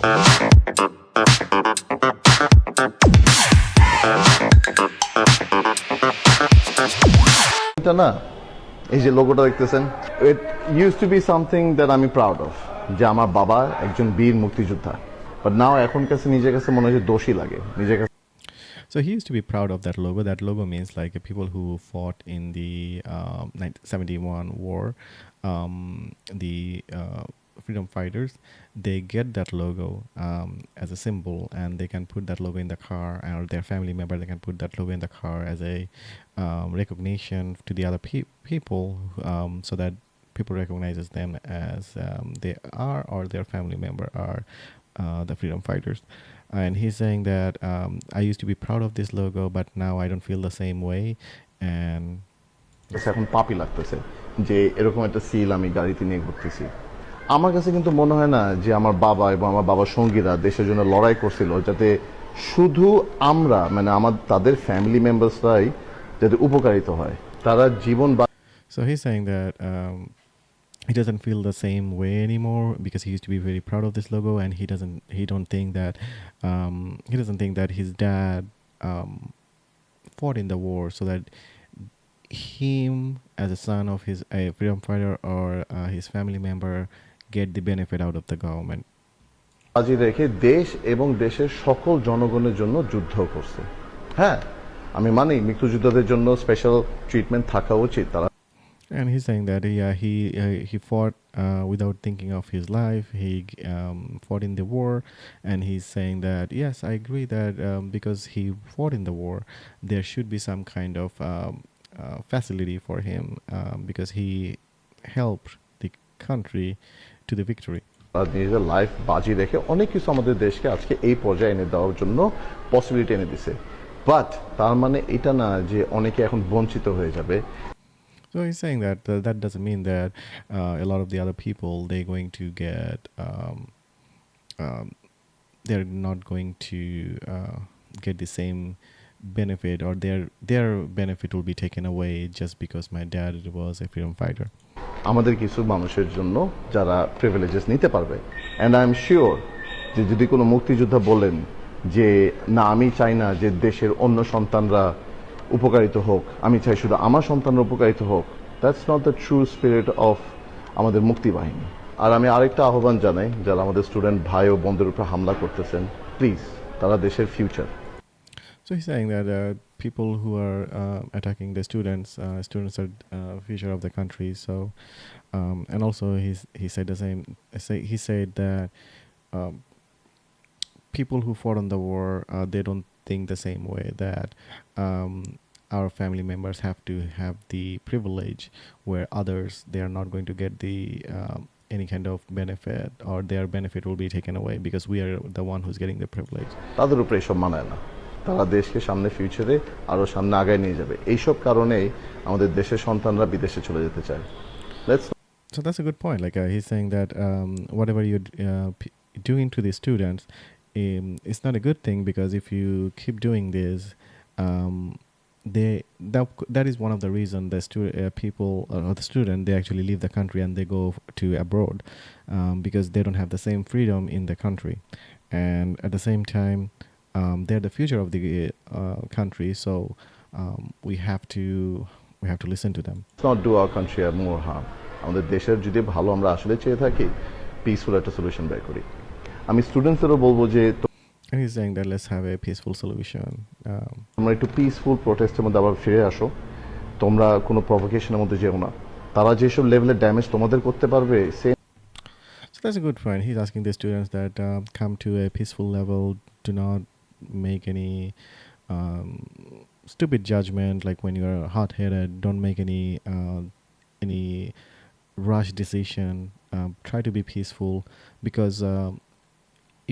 এটা না, এই যে লোগোটা দেখতেছেন, it use to be something that আমি প্রাউড অফ, যে আমার বাবা একজন বীর মুক্তিযোদ্ধা, বাট নাও এখন কাছে নিজের কাছে মনে হয় যে দোষী লাগে নিজের কাছে। So he used to be proud of that logo. That logo means like people who fought in the 1971 war, the freedom fighters. They get that logo as a symbol, and they can put that logo in the car, or their family member they can put that logo in the car as a recognition to the other people, so that people recognizes them as they are, or their family member are the freedom fighters. And he's saying that I used to be proud of this logo, but now I don't feel the same way. And এখন পাপই লাগতেছে যে এরকম একটা seal আমি গাড়িতে নিয়ে ঘুরতেছি। আমার কাছে কিন্তু মনে হয় না যে আমার বাবা এবং আমার বাবার সঙ্গীরা দেশের জন্য লড়াই করছিল যাতে শুধু আমরা, মানে আমার তাদের ফ্যামিলি মেম্বার্সরাই যাতে উপকারিত হয়, তারা জীবন। so he's saying that he doesn't feel the same way anymore because he used to be very proud of this logo, and he don't think that he doesn't think that his dad fought in the war so that him as a son of his a freedom fighter or his family member get the benefit out of the government. বাজি রেখে দেশ এবং দেশের সকল জনগণের জন্য যুদ্ধ করছে। হ্যাঁ, আমি মানি মুক্তিযোদ্ধাদের জন্য স্পেশাল ট্রিটমেন্ট থাকা উচিত। তারা And he's saying that he fought without thinking of his life. He fought in the war, and he's saying that yes, I agree that because he fought in the war, there should be some kind of facility for him because he helped the country to the victory. নিজেদের life বাজি রেখে অনেক কিছু আমাদের দেশকে আজকে এই পর্যায়ে এনে দেওয়ার জন্য পসিবিলিটি এনে দিছে, বাট তার মানে এটা না যে অনেকে এখন বঞ্চিত হয়ে যাবে। So he's saying that that doesn't mean that a lot of the other people they're going to get they're not going to get the same benefit, or their benefit will be taken away just because my dad was a freedom fighter. আমাদের কিছু মানুষের জন্য যারা privileges নিতে পারবে, and I am sure যে যদি কোনো মুক্তিযোদ্ধা বলেন যে না আমি চাই না যে দেশের অন্য সন্তানরা উপকারিত হোক, আমি চাই শুধু আমার সন্তানরা উপকারিত হোক, that's not the true spirit of আমাদের মুক্তিবাহিনী। আর আমি আরেকটা আহ্বান জানাই, যারা আমাদের স্টুডেন্ট ভাই ও বোনদের উপর হামলা করতেছেন, প্লিজ, তারা দেশের future. So he's saying that people who are attacking the students are future of the country. So and also he said the same. He said that people who fought in the war they don't think the same way, that our family members have to have the privilege where others they are not going to get the any kind of benefit, or their benefit will be taken away because we are the one who's getting the privilege. তাদের উপরে এসব মানায় না, তারা দেশকে সামনে ফিউচারে আরো সামনে আগায় নিয়ে যাবে। এইসব কারণেই আমাদের দেশের সন্তানরা বিদেশে চলে যেতে চায়। So that's a good point. Like he's saying that whatever you're doing to the students, it's not a good thing, because if you keep doing this, that is one of the reason the people or the student they actually leave the country and they go to abroad because they don't have the same freedom in the country, and at the same time they're the future of the country. So we have to listen to them. Let's not do our country more harm. আমাদের দেশের যদি ভালো আমরা আসলে চেয়ে থাকি, peaceful একটা solution বের করি। আমি স্টুডেন্টসদেরও বলবো যে And he's saying that let's have a peaceful solution. তোমরা একটু পিসফুল প্রোটেস্টের মধ্যে আবার ফিরে আসো, তোমরা কোনো প্রভোকেশনের মধ্যে যেও না। তারা যেসব লেভেলের ড্যামেজ তোমাদের করতে পারবে So that's a good point. He's asking the students that come to a peaceful level, do not make any stupid judgment, like when you're hot-headed, don't make any rush decision. Try to be peaceful, because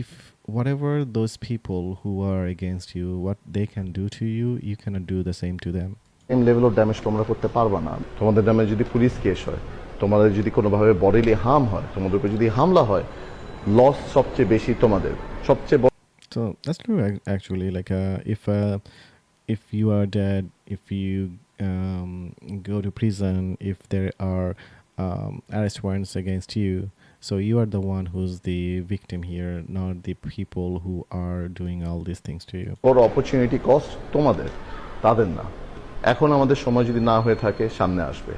if whatever those people who are against you, what they can do to you, you cannot do the same to them. Same level of damage তোমরা করতে পারবে না। তোমাদের damage যদি police case হয়, তোমাদের যদি কোনোভাবে বডিলি হার্ম হয়, তোমাদের উপর যদি হামলা হয়, লস সবচেয়ে বেশি তোমাদের, সবচেয়ে। So that's true actually. Like if you are dead, if you go to prison, if there are arrest warrants against you, So you are the one who's the victim here, not the people who are doing all these things to you. বড় opportunity cost তোমাদের, তাদের না। এখন আমাদের সময় যদি না হয়ে থাকে সামনে আসবে,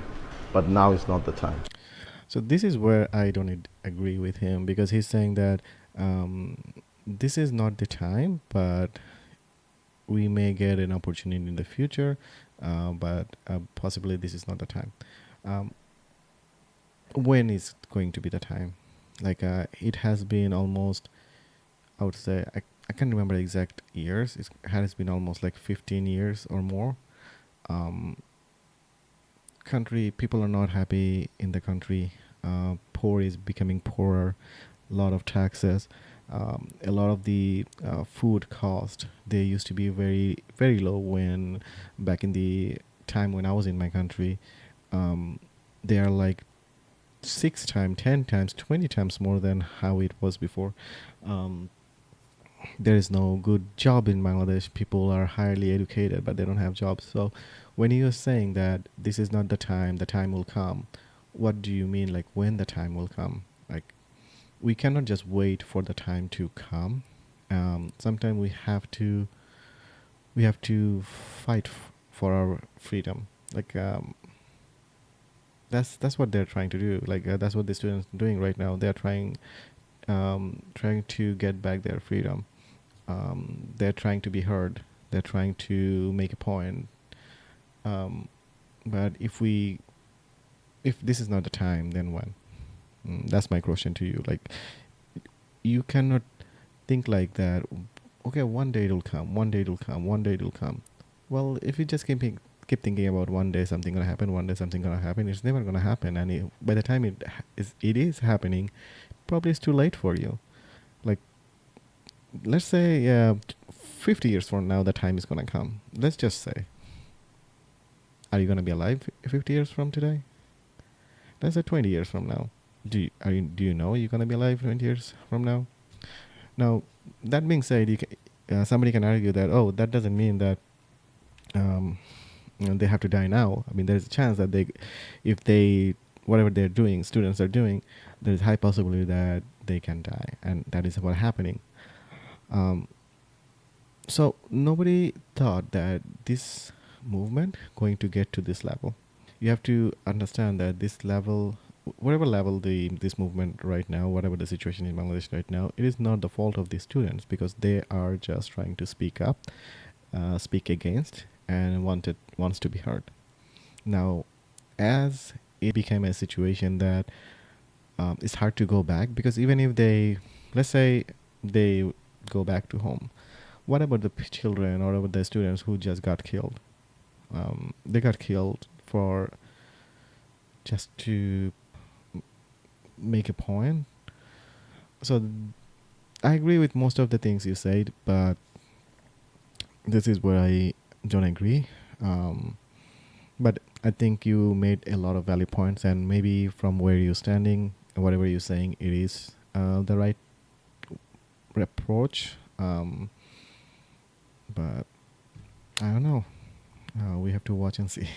but now is not the time. So this is where I don't agree with him, because he's saying that this is not the time, but we may get an opportunity in the future, but possibly this is not the time. When is going to be the time? Like it has been almost, I would say, I can't remember exact years. It has been almost like 15 years or more. Country people are not happy in the country. Poor is becoming poorer. A lot of taxes. A lot of the food cost, they used to be very very low when back in the time when I was in my country. They are like 6 times, 10 times, 20 times more than how it was before. There is no good job in Bangladesh. People are highly educated, but they don't have jobs. So when you're saying that this is not the time will come, what do you mean, like when the time will come? Like, we cannot just wait for the time to come. Sometimes we have to fight for our freedom. Like that's what they're trying to do. Like that's what the students are doing right now. They're trying to get back their freedom. They're trying to be heard. They're trying to make a point. But if this is not the time, then when? That's my question to you. Like, you cannot think like that. Okay, one day it'll come. One day it'll come. One day it'll come. Well, if you just keep thinking about one day something gonna happen, one day something gonna happen, it's never gonna happen. And by the time it is happening, probably it's too late for you. Like, let's say 50 years from now, the time is gonna come. Let's just say, are you gonna be alive 50 years from today? Let's say 20 years from now. Do you know you're gonna be alive 20 years from now? Now, that being said, somebody can argue that, oh, that doesn't mean that they have to die now. I mean, there's a chance that if they whatever they're doing, students are doing, there's a high possibility that they can die, and that is what's happening. So nobody thought that this movement going to get to this level. You have to understand that this level, whatever level this movement right now, whatever the situation in Bangladesh right now, it is not the fault of the students, because they are just trying to speak up, speak against, and wants to be heard. Now, as it became a situation that it's hard to go back, because even if let's say they go back to home, what about the children or about the students who just got killed? They got killed for just to make a point. So I agree with most of the things you said, but this is where I don't agree. But I think you made a lot of valid points, and maybe from where you're standing, whatever you're saying, it is the right approach. But I don't know. We have to watch and see.